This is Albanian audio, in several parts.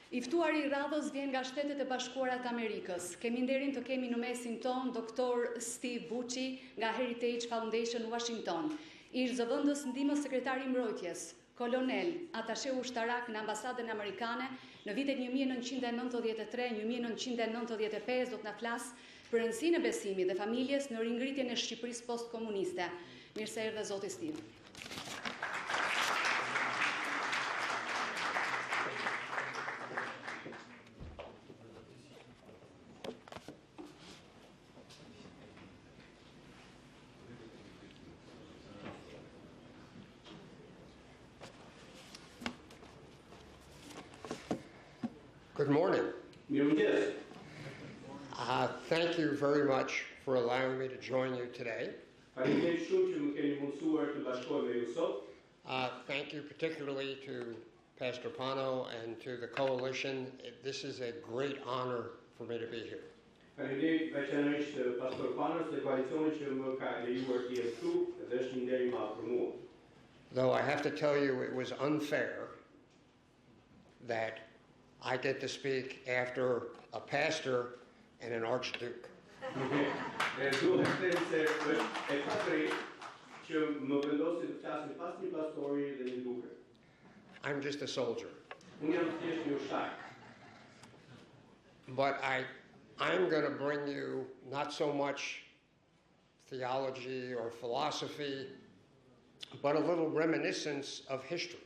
I ftuari I radhës vjen nga Shtetet e Bashkuara të Amerikës. Kemi nderin të kemi në mesin ton Dr. Steve Bucci nga Heritage Foundation Washington. Ish zëvendës ndihmës sekretari I mbrojtjes, kolonel, atashe ushtarak në ambasadën amerikane në vitet 1993-1995 do të na flas për rëndësinë e besimit dhe familjes në ringritjen e Shqipërisë postkomuniste. Mirë se erdhe zoti Steve. Good morning. Mirëmëngjes. Thank you very much for allowing me to join you today. Faleminderit shumë që më keni mundësuar të bashkohem me ju sot. Thank you particularly to Pastor Pano and to the coalition. This is a great honor for me to be here. Faleminderit veçanërisht pastor Panos dhe koalicionit që më ka lejuar të jem këtu dhe është një nder I madh për mua. Though I have to tell you it was unfair that I get to speak after a pastor and an archduke. Duhet të them se është e padrejtë që më vendosi të flasim pas një pastori dhe një duke. I'm just a soldier. Unë jam thjesht një ushtar. But I'm going to bring you not so much theology or philosophy, but a little reminiscence of history.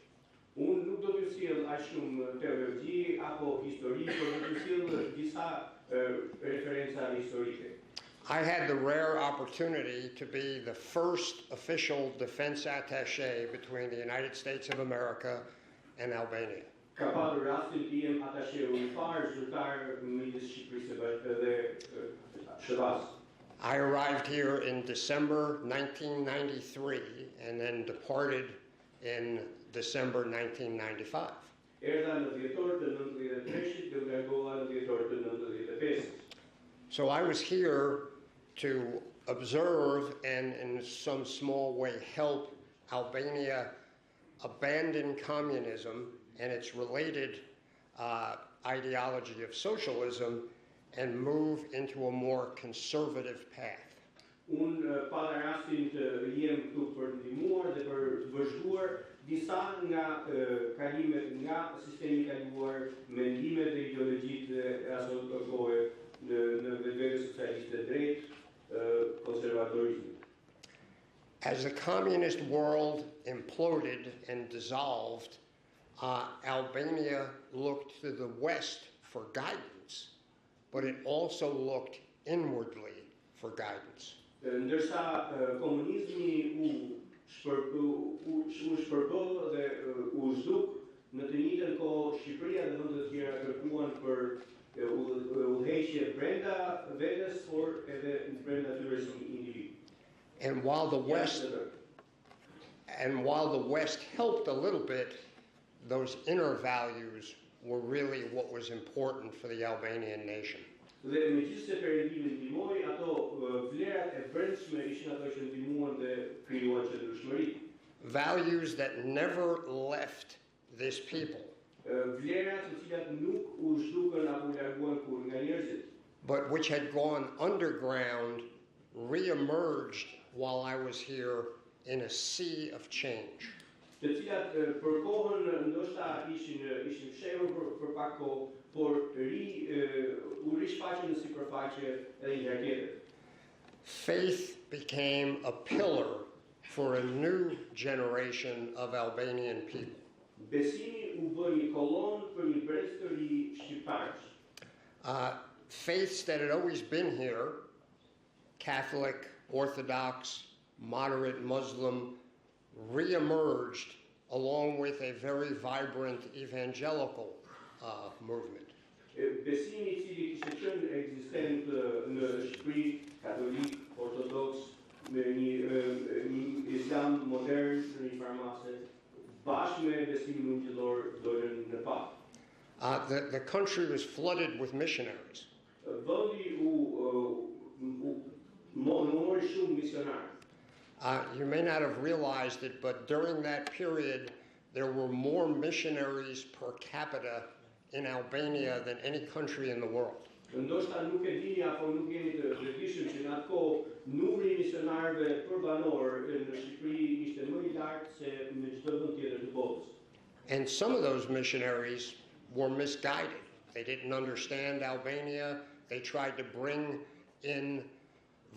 Unë nuk do t'ju sjell aq shumë teologji apo histori, por do t'ju sjell disa referenca historike. I had the rare opportunity to be the first official defense attaché between the United States of America and Albania. Ka patur rastin të jem atasheu I parë zyrtar midis Shqipërisë dhe SHVA-s. I arrived here in December 1993 and then departed in December 1995. Erdha në dhjetor të 93-shit dhe largova në dhjetor të 95-shit. So I was here to observe and in some small way help Albania abandon communism and its related ideology of socialism and move into a more conservative path. Unë pata rastin të jem këtu për të ndihmuar dhe për të vazhduar disa nga kalimet nga sistemi I kaluar, mendimet dhe ideologjitë e asaj kohe në vetvete socialiste drejt konservatorizmit. As the communist world imploded and dissolved, Albania looked to the West for guidance, but it also looked inwardly for guidance. Ndërsa komunizmi u shpërbë dhe u zhduk, në të njëjtën kohë Shqipëria dhe vende të tjera kërkuan për udhëheqje brenda vetes, por edhe brenda tyre si individ. And while the West helped a little bit, those inner values were really what was important for the Albanian nation. Dhe megjithëse Perëndimi ndihmoi, ato vlerat e brendshme ishin ato që ndihmuan dhe krijuan qëndrueshmëri. Values that never left this people. Vlerat të cilat nuk u zhdukën apo u larguan kur nga njerëzit. But which had gone underground, re-emerged while I was here in a sea of change. Të cilat për kohën ndoshta ishin fshehur për pak kohë, por u rishfaqen në sipërfaqe edhe një herë tjetër. Faith became a pillar for a new generation of Albanian people. Besimi u bë një kolon për një brez të ri shqiptarësh. Faiths that had always been here, Catholic, Orthodox, moderate Muslim, re-emerged along with a very vibrant evangelical movement. Besimi I cili kishte qenë ekzistent në Shqipëri, katolik, ortodoks, me një islam modern në një farmase, bashkë me besimin ungjillor dolën në fat. The country was flooded with missionaries. Vendi u mori shumë misionar. You may not have realized it, but during that period, there were more missionaries per capita in Albania than any country in the world. Ndoshta nuk e dini apo nuk jeni të vetëdijshëm që në atë kohë numri i misionarëve përbanor në Shqipëri ishte më i lartë se në çdo vend tjetër të botës. And some of those missionaries were misguided. They didn't understand Albania. They tried to bring in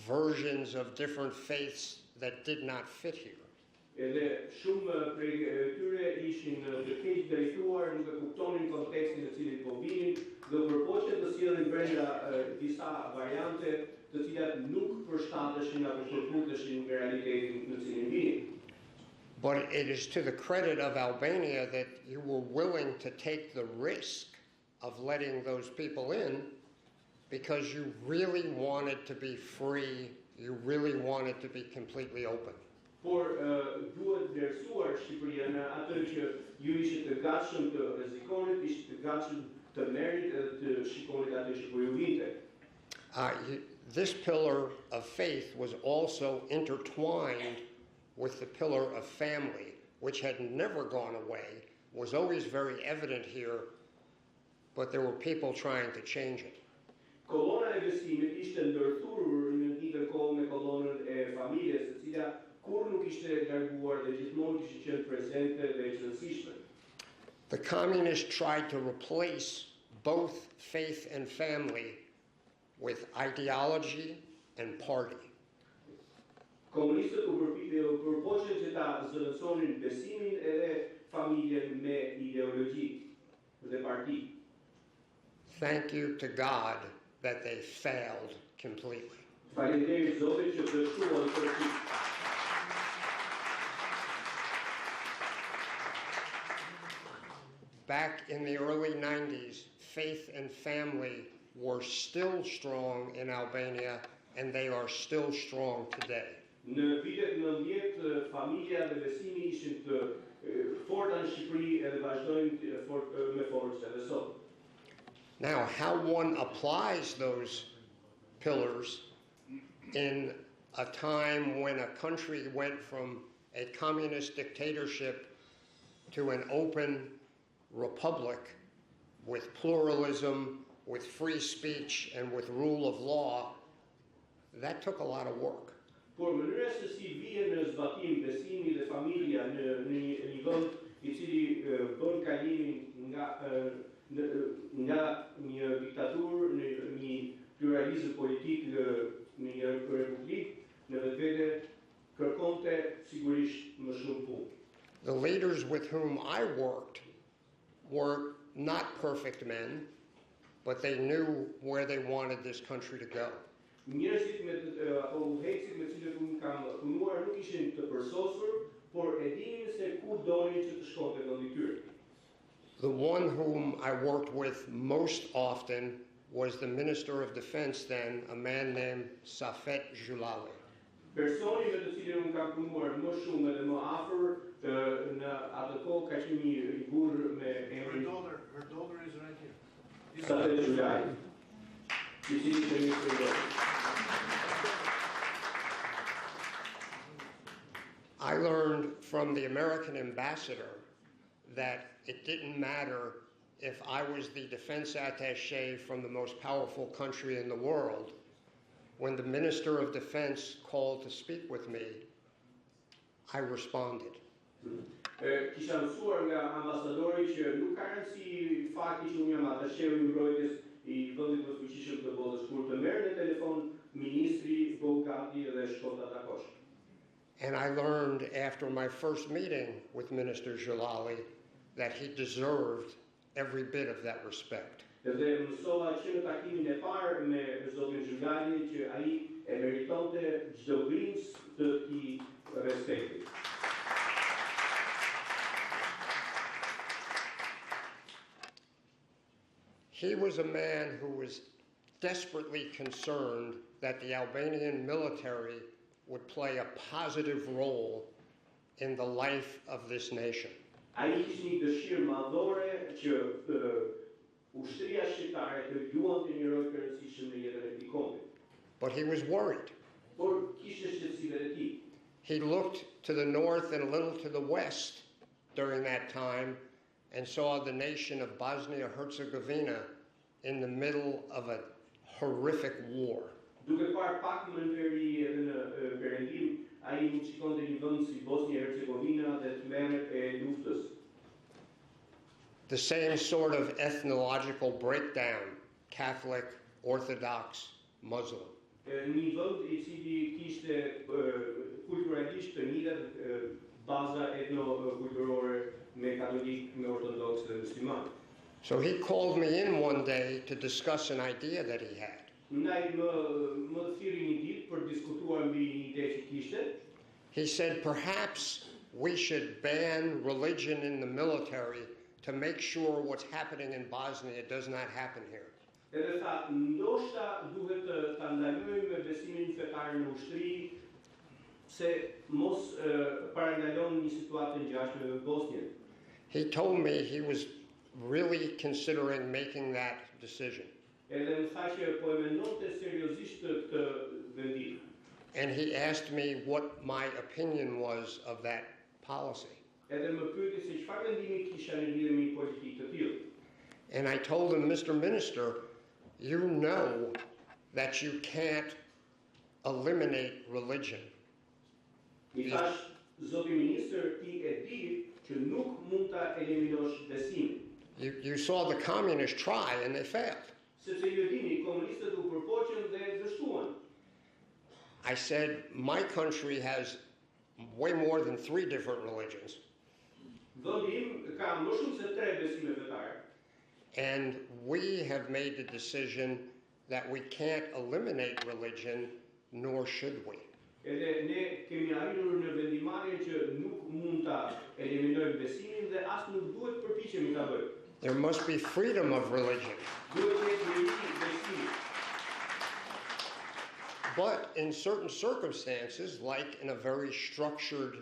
versions of different faiths that did not fit here. Edhe shumë prej tyre ishin të keq drejtuar, nuk e kuptonin kontekstin në cilin po vinin, dhe përpoqen të sjellin brenda disa variante të cilat nuk përshtateshin apo përputeshin me realitetin në cilin vinin. But it is to the credit of Albania that you were willing to take the risk of letting those people in because you really wanted to be free, you really wanted to be completely open. Por duhet vlerësuar Shqipëria në atë që ju ishit të gatshëm të rrezikonit, ishit të gatshëm të merrit edhe të shikonit atë që po ju vinte. This pillar of faith was also intertwined with the pillar of family, which had never gone away, was always very evident here, but there were people trying to change it. Kolona e besimit ishte ndërthurur në një kohë me kolonën e familjes, e cila kur nuk ishte larguar dhe gjithmonë kishte qenë prezente dhe e rëndësishme. The communists tried to replace both faith and family with ideology and party. Komunistët u përpoqën që ta zëvendësonin besimin edhe familjen me ideologji dhe parti. Thank you to God that they failed completely. Faleminderit Zotit që dështuan tërësisht. Back in the early 90s, faith and family were still strong in Albania, and they are still strong today. Në vitet 90, familja dhe besimi ishin të forta në Shqipëri edhe vazhdojnë me forcë edhe sot. Now, how one applies those pillars in a time when a country went from a communist dictatorship to an open republic with pluralism, with free speech, and with rule of law, that took a lot of work. Por mënyra se si vjen në zbatim besimi dhe familja në një vend i cili bën kalimin nga një diktaturë në një pluralizëm politik në një republikë, në vetvete kërkonte sigurisht më shumë punë. The leaders with whom I worked were not perfect men, but they knew where they wanted this country to go. Njerëzit apo udhëheqësit me cilët unë kam punuar nuk ishin të përsosur, por e dinin se ku donin që të shkonte vendi i tyre. The one whom I worked with most often was the Minister of Defense then, a man named Safet Gjulali. Personi me të cilin unë kam punuar më shumë edhe më afër në atë kohë ka qenë një burr me emrin Her daughter is right here. Safet Gjulali. I learned from the American ambassador that it didn't matter if I was the defense attaché from the most powerful country in the world. When the Minister of Defense called to speak with me, I responded. Kisha mësuar nga ambasadori që nuk ka rëndësi fakti që unë jam atasheu i mbrojtjes I vendit më të fuqishëm të botës, kur të merr në telefon ministri Bogati dhe shkon ta takosh. And I learned after my first meeting with Minister Gjulali that he deserved every bit of that respect. Dhe mësova që në takimin e parë me zotin Gjulali që ai e meritonte çdo grimës të I respektit. He was a man who was desperately concerned that the Albanian military would play a positive role in the life of this nation. Ai kishte një dëshirë madhore që ushtria shqiptare të luante një rol të rëndësishëm në jetën e këtij kombit. But he was worried. Por kishte shqetësimet e tij. He looked to the north and a little to the west during that time, and saw the nation of Bosnia-Herzegovina in the middle of a horrific war. Duke parë pak më në veri edhe në perëndim, ai nuk shikonte një vend si Bosnia-Hercegovina dhe të merret e luftës. The same sort of ethnological breakdown, Catholic, Orthodox, Muslim. Një vend I cili kishte kulturalisht të njëjtat baza etno-kulturore me katolik, me ortodoks dhe musliman. So he called me in one day to discuss an idea that he had. Ndaj më thirri një ditë për diskutuar mbi një ide që kishte. He said, perhaps we should ban religion in the military to make sure what's happening in Bosnia does not happen here. Edhe tha, ndoshta duhet ta ndalojmë besimin fetar në ushtri, se mos parandalon një situatë të ngjashme në Bosnjë. He told me he was really considering making that decision. Edhe më tha që po e mendonte seriozisht këtë vendim. And he asked me what my opinion was of that policy. Edhe më pyeti se çfarë mendimi kisha në lidhje me një politikë të tillë. And I told him, Mr. Minister, you know that you can't eliminate religion. I thash, zoti ministër, ti e di që nuk mund ta eliminosh besimin. You saw the communists try and they failed. Sepse ju dini, komunistët u përpoqën dhe dështuan. I said, my country has way more than 3 different religions. Vendi im ka më shumë se 3 besime fetare. And we have made the decision that we can't eliminate religion, nor should we. Edhe ne kemi arritur në vendimarrje që nuk mund ta eliminojmë besimin dhe as nuk duhet përpiqemi ta bëjmë. There must be freedom of religion. Duhet të jetë liri besimi. But in certain circumstances, like in a very structured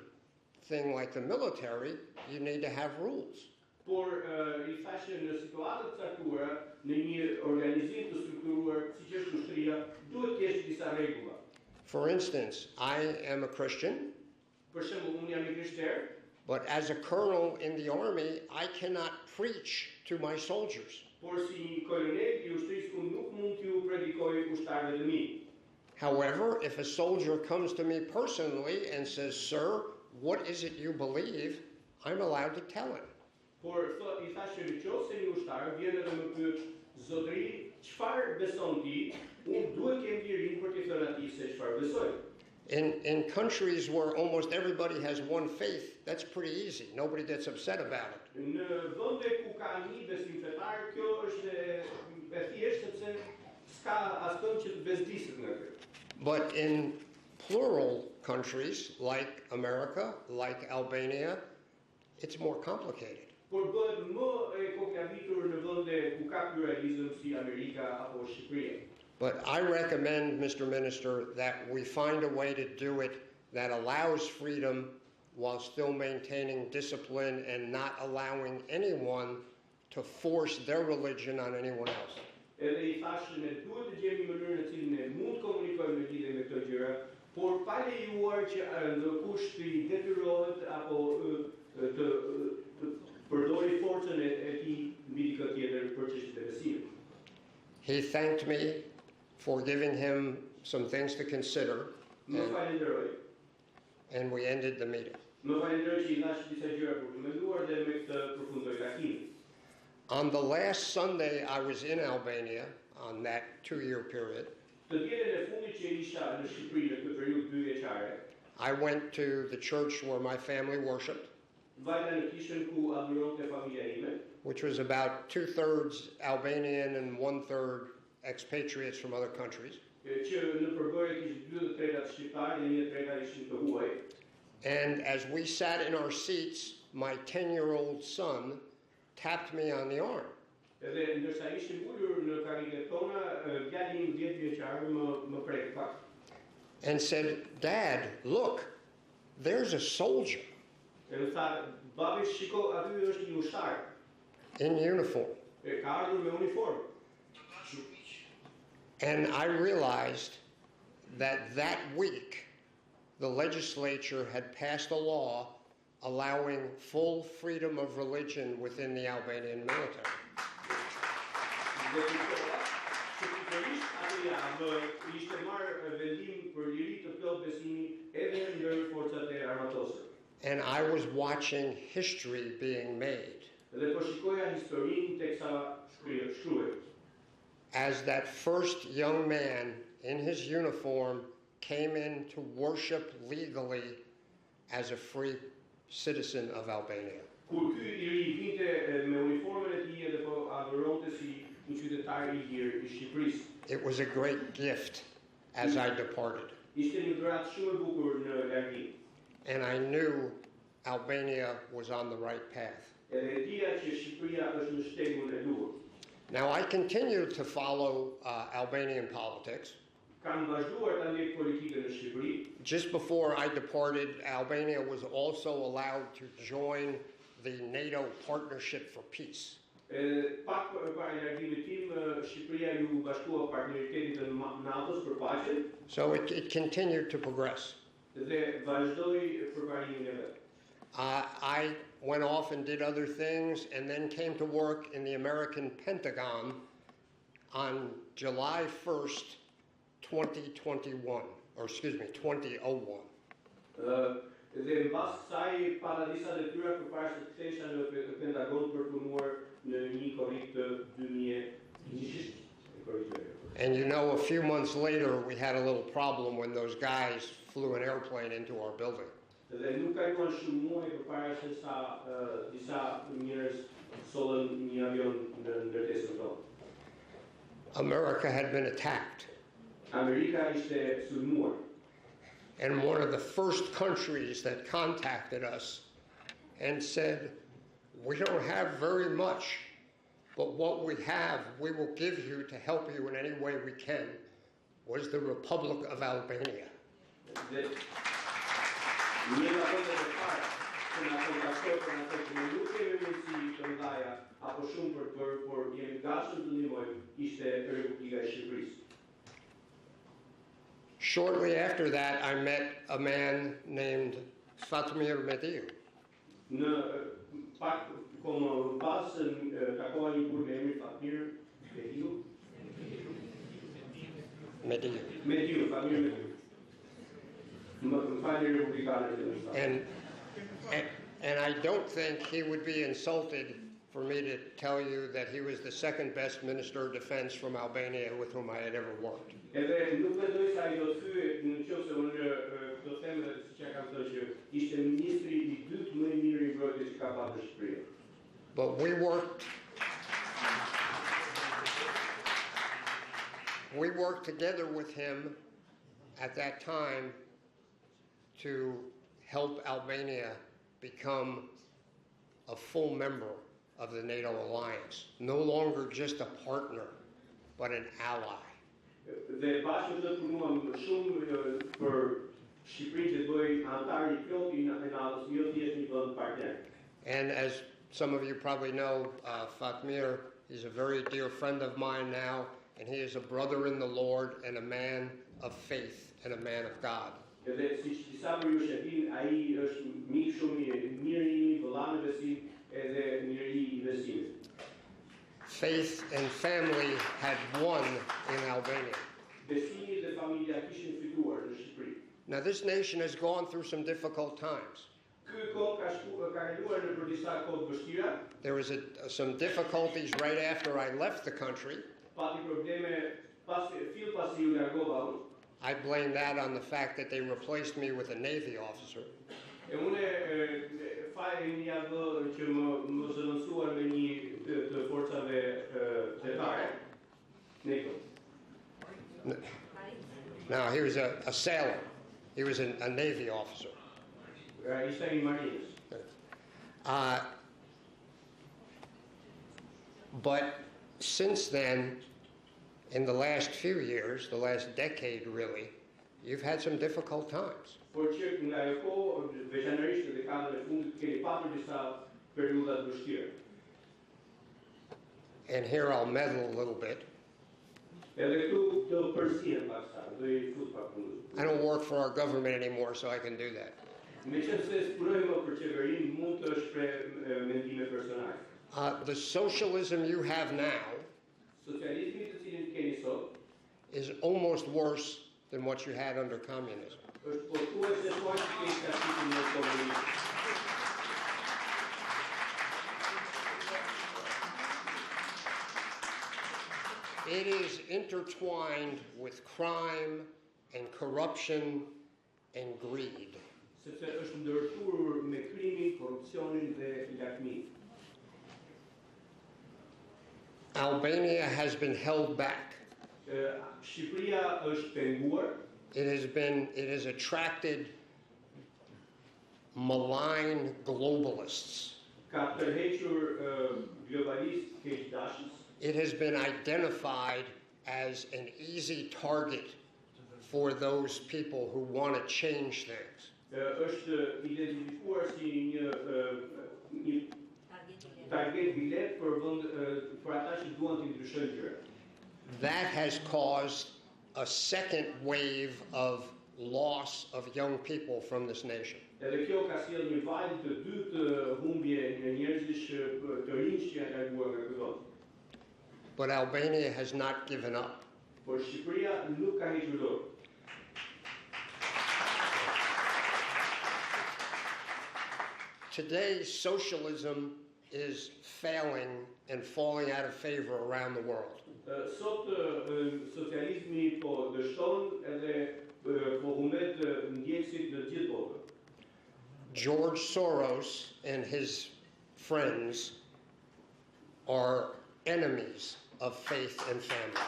thing like the military, you need to have rules. Por I thashë në situata të caktuara, në një organizim të strukturuar siç është ushtria, duhet të kesh disa rregulla. For instance, I am a Christian, Për shembull, unë jam I krishter, but as a colonel in the army, I cannot preach to my soldiers. por si një kolonel I ushtrisë unë nuk mund t'ju predikoj ushtarëve të mi. However, if a soldier comes to me personally and says, "Sir, what is it you believe?" I'm allowed to tell him. Por I thashë nëse një ushtar vjen edhe më pyet, "Zotëri, çfarë beson ti?" Unë duhet kem lirinë për t'i thënë atij se çfarë besoj. In countries where almost everybody has one faith, that's pretty easy. Nobody gets upset about it. Në vende ku ka një besim fetar, kjo është e thjeshtë sepse s'ka askënd që të bezdiset nga kjo. But in plural countries like America, like Albania, it's more complicated. Por bëhet më e komplikatur në vende ku ka pluralizëm si Amerika apo Shqipëria. But I recommend, Mr. Minister, that we find a way to do it that allows freedom while still maintaining discipline and not allowing anyone to force their religion on anyone else. Edhe I thashë ne duhet të gjejmë mënyrën në cilën ne mund të komunikojmë në lidhje me këto gjëra, por pa lejuar që ndërkush të detyrohet apo të përdori forcën e tij mbi dikë tjetër për çështjet e besimit. He thanked me for giving him some things to consider, Më falenderoj. and we ended the meeting. Më falenderoj që I thash disa gjëra për të menduar dhe me këtë përfundoi takimin. On the last Sunday I was in Albania, on that 2-year period, Të dielën e fundit që isha në Shqipëri në këtë periudhë 2 vjeçare, I went to the church where my family worshiped, vajta në kishën ku adhuronte familja ime, which was about 2/3 Albanian and 1/3 expatriates from other countries. që në përbërje kishte 2/3 shqiptarë dhe 1/3 ishin të huaj. And as we sat in our seats, my 10-year-old son tapped me on the arm. Edhe ndërsa ishim ulur në karriget tona, djali im 10 vjeçar më prek pak. And said, "Dad, look, there's a soldier Edhe tha, "Babi, shiko, aty është një ushtar. in uniform." Ka ardhur me uniformë." And I realized that week, the legislature had passed a law allowing full freedom of religion within the Albanian military. And I was watching history being made. As that first young man in his uniform came in to worship legally as a free citizen of Albania. It was a great gift as I departed. And I knew Albania was on the right path. Now, I continued to follow Albanian politics. Just before I departed, Albania was also allowed to join the NATO Partnership for Peace. So it continued to progress. I went off and did other things and then came to work in the American Pentagon on July 1st, 2021, or excuse me, 2001. And you know, a few months later, we had a little problem when those guys flew an airplane into our building. America had been attacked. And one of the first countries that contacted us and said, "We don't have very much, but what we have, we will give you to help you in any way we can," was the Republic of Albania. Shortly after that, I met a man named Fatmir Mediu. And I don't think he would be insulted for me to tell you that he was the second best Minister of Defense from Albania with whom I had ever worked. But we worked together with him at that time to help Albania become a full member of the NATO alliance, no longer just a partner, but an ally. And as some of you probably know, Fatmir is a very dear friend of mine now, and he is a brother in the Lord and a man of faith and a man of God. Faith and family had won in Albania. Now, this nation has gone through some difficult times. There was some difficulties right after I left the country. I blame that on the fact that they replaced me with a Navy officer. No, he was a sailor. He was a Navy officer. But since then, in the last few years, the last decade really, you've had some difficult times. And here I'll meddle a little bit. I don't work for our government anymore, so I can do that. Meqense punojmë për qeverinë, mund të shpreh mendime personale. The socialism you have now Socializmi të cilin keni sot is almost worse than what you had under communism. është pothuajse po që keni trashëgiminë në komunizëm. It is intertwined with crime and corruption and greed. Sepse është ndërtuar me krimin, korrupsionin dhe lartëminë. Albania has been held back. Shqipëria është penguar. It has attracted malign globalists. Ka tërhequr globalistë keqdashës. It has been identified as an easy target for those people who want to change things. Është identifikuar si një target bilet për ata që duan të ndryshojnë gjërat. That has caused a second wave of loss of young people from this nation. Edhe kjo ka sjellë një valë të dytë humbje në njerëzish të rinj që janë larguar nga ky vend. But Albania has not given up. Por Shqipëria nuk ka hequr dorë. Today, socialism is failing and falling out of favor around the world. Sot socializmi po dështon edhe po humbet ndjekësit në gjithë botën. George Soros and his friends are enemies of faith and family.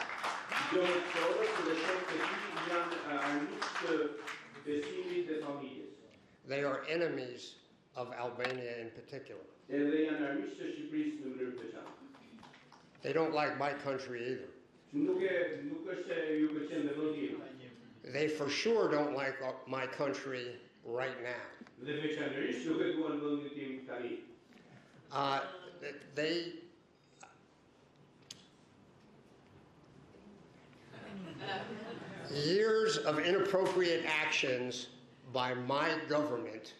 George Soros dhe shokët e tij janë armiq të besimit dhe familjes. They are enemies of Albania in particular. Edhe janë armiq të Shqipërisë në mënyrë të veçantë. They don't like my country either. Nuk është se ju pëlqen vendim. They for sure don't like my country right now. Dhe veçanërisht nuk e duan vendin tim tani. Years of inappropriate actions by my government,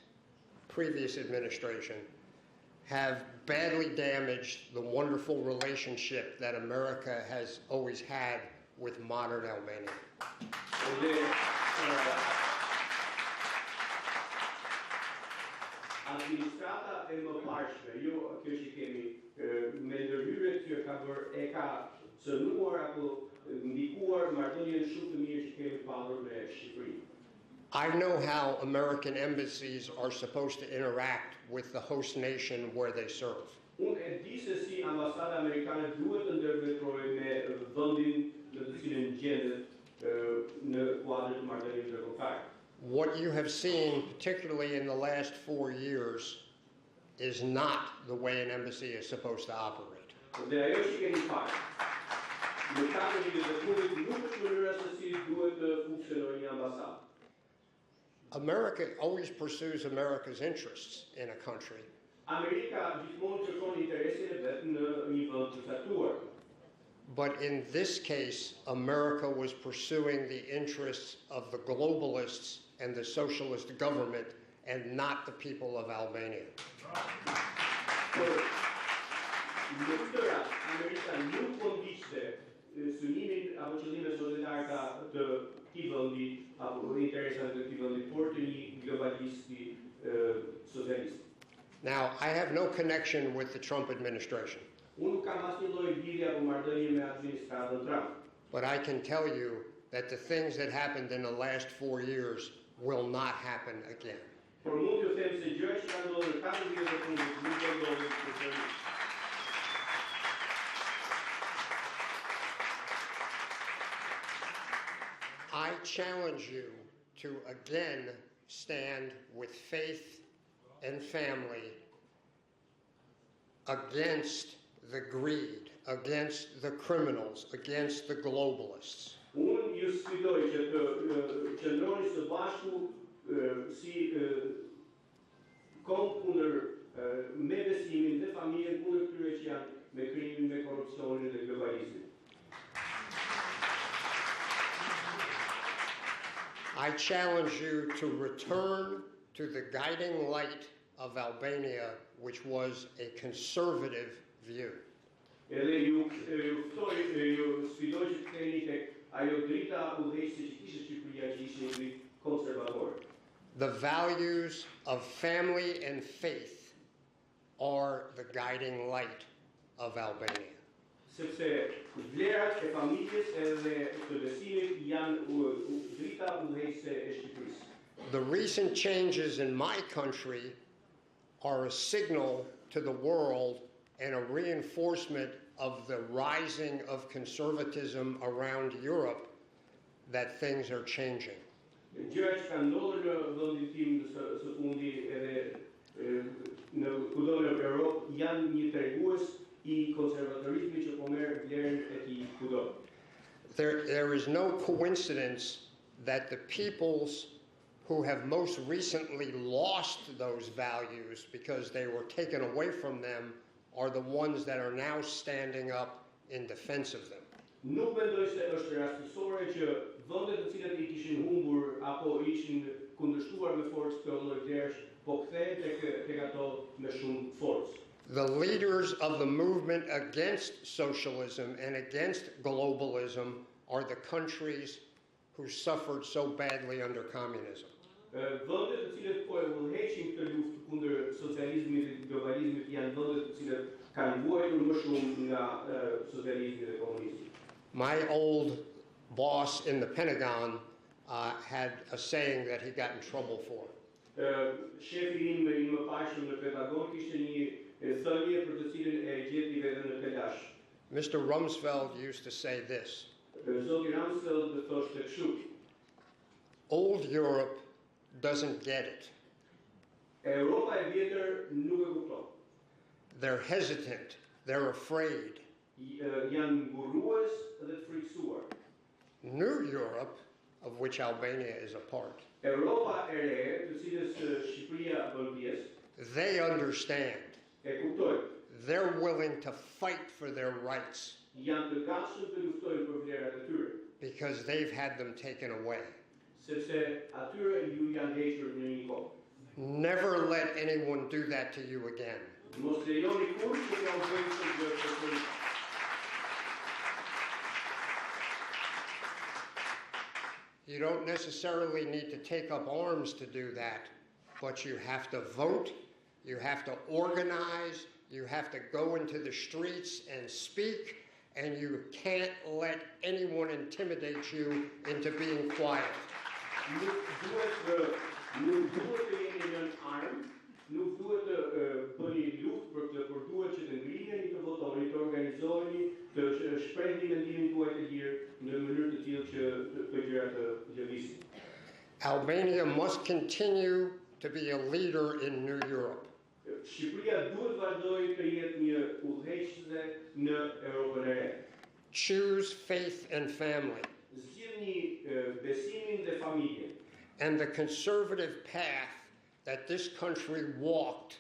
previous administration, have badly damaged the wonderful relationship that America has always had with modern Albania. Administrata e mëparshme, jo kjo që kemi me ndërhyrje që ka bërë e ka cënuar apo ndikuar marrëdhënien shumë të mirë që kemi pasur me Shqipërinë. I know how American embassies are supposed to interact with the host nation where they serve. Unë e di se si ambasada amerikane duhet të ndërveprojë me vendin në të cilin gjendet në kuadër të marrëdhënieve ndërkombëtare. What you have seen, particularly in the last 4 years, is not the way an embassy is supposed to operate. Dhe ajo që keni parë, në katër vite të fundit nuk është mënyra se si duhet të funksionojë një ambasadë. America always pursues America's interests in a country. Amerika gjithmonë kërkon interesin e vet në një vend të caktuar. But in this case, America was pursuing the interests of the globalists and the socialist government and not the people of Albania. Në këtë rast, Amerika nuk po ndiqte synimin apo qëllimet societare të këtij vendi apo interesat të këtij vendi, por të një globalisti socialist. Now, I have no connection with the Trump administration. Unë nuk kam asnjë lloj lidhje apo marrëdhënie me administratën Trump. But I can tell you that the things that happened in the last 4 years will not happen again. Por mund t'ju them se gjërat që kanë ndodhur në 4 vjet e fundit nuk do ndodhin përsëri. I challenge you to again stand with faith and family against the greed, against the criminals, against the globalists. Unë ju sfidoj që të qëndroni së bashku si kom kundër me besimin dhe familjen kundër këtyre që janë me krimin, me korrupsionin dhe globalizmin. I challenge you to return to the guiding light of Albania, which was a conservative view. Edhe ju sfidoj që të keni tek ajo drita udhëheqëse që kishte Shqipëria, që ishte një dritë konservatore. The values of family and faith are the guiding light of Albania. Sepse vlerat e familjes edhe të besimit janë drita udhëheqëse e Shqipërisë. The recent changes in my country are a signal to the world and a reinforcement of the rising of conservatism around Europe that things are changing. Gjërat që kanë ndodhur në vendin tim së fundi edhe në kudo në Europë janë një tregues I konservatorizmit që po merr vlerën e tij kudo. There is no coincidence that the peoples who have most recently lost those values because they were taken away from them are the ones that are now standing up in defense of them. Nuk mendoj se është rastësore që vendet të cilat I kishin humbur apo ishin kundërshtuar me forcë këto lloj vlerësh, po kthehen tek ato me shumë forcë. The leaders of the movement against socialism and against globalism are the countries who suffered so badly under communism. Vendet të cilat po e udhëheqin këtë luftë kundër socializmit dhe globalizmit janë vendet të cilat kanë vuajtur më shumë nga socializmi dhe komunizmi. My old boss in the Pentagon had a saying that he got in trouble for. Shefi im I mëparshëm në Pentagon kishte një thënie për të cilën e gjeti veten në telash. Mr. Rumsfeld used to say this. Zoti Rumsfeld thoshte kështu. Old Europe doesn't get it. Europa e vjetër nuk e kupton. They're hesitant, they're afraid. Janë ngurrues dhe të frikësuar. New Europe, of which Albania is a part, Europa e re, të cilës Shqipëria bën pjesë, they understand. E kuptojnë. They're willing to fight for their rights Janë të gatshëm të luftojnë për vlerat e tyre, because they've had them taken away. sepse atyre ju janë hequr në një kohë. Never let anyone do that to you again. Mos lejoni kurrë që t'ja u bëjnë këtë gjë përsëri. You don't necessarily need to take up arms to do that, but you have to vote, you have to organize, you have to go into the streets and speak, and you can't let anyone intimidate you into being quiet. Nuk duhet të jeni në armë, nuk duhet të bëni luftë për këtë, por duhet që të ngrineni, të votoni, të organizoheni, të shprehni mendimin tuaj të lirë në mënyrë të tillë që të gjërat të lëvisin. Albania must continue to be a leader in New Europe. Shqipëria duhet vazhdojë të jetë një udhëheqëse në Europën e re. Choose faith and family. Zgjidhni besimin dhe familjen. And the conservative path that this country walked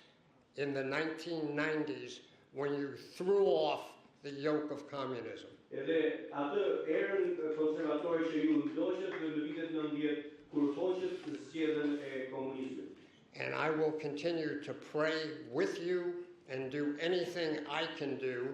in the 1990s when you threw off the yoke of communism. Edhe atë erën konservatore që ju ndoqët në vitet 90 kur hoqët zgjedhjen e komunizmit. And I will continue to pray with you and do anything I can do,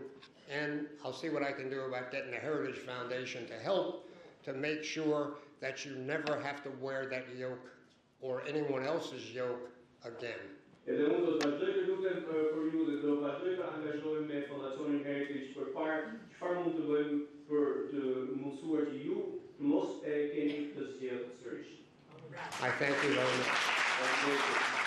and I'll see what I can do about getting the Heritage Foundation to help to make sure that you never have to wear that yoke or anyone else's yoke again. Edhe unë do të vazhdoj të lutem për ju dhe do vazhdoj të angazhohem me Fondacionin Heritage për çfarë mund të bëjmë për të mundësuar që ju mos e keni të zgjedhur sërish. I thank you very much.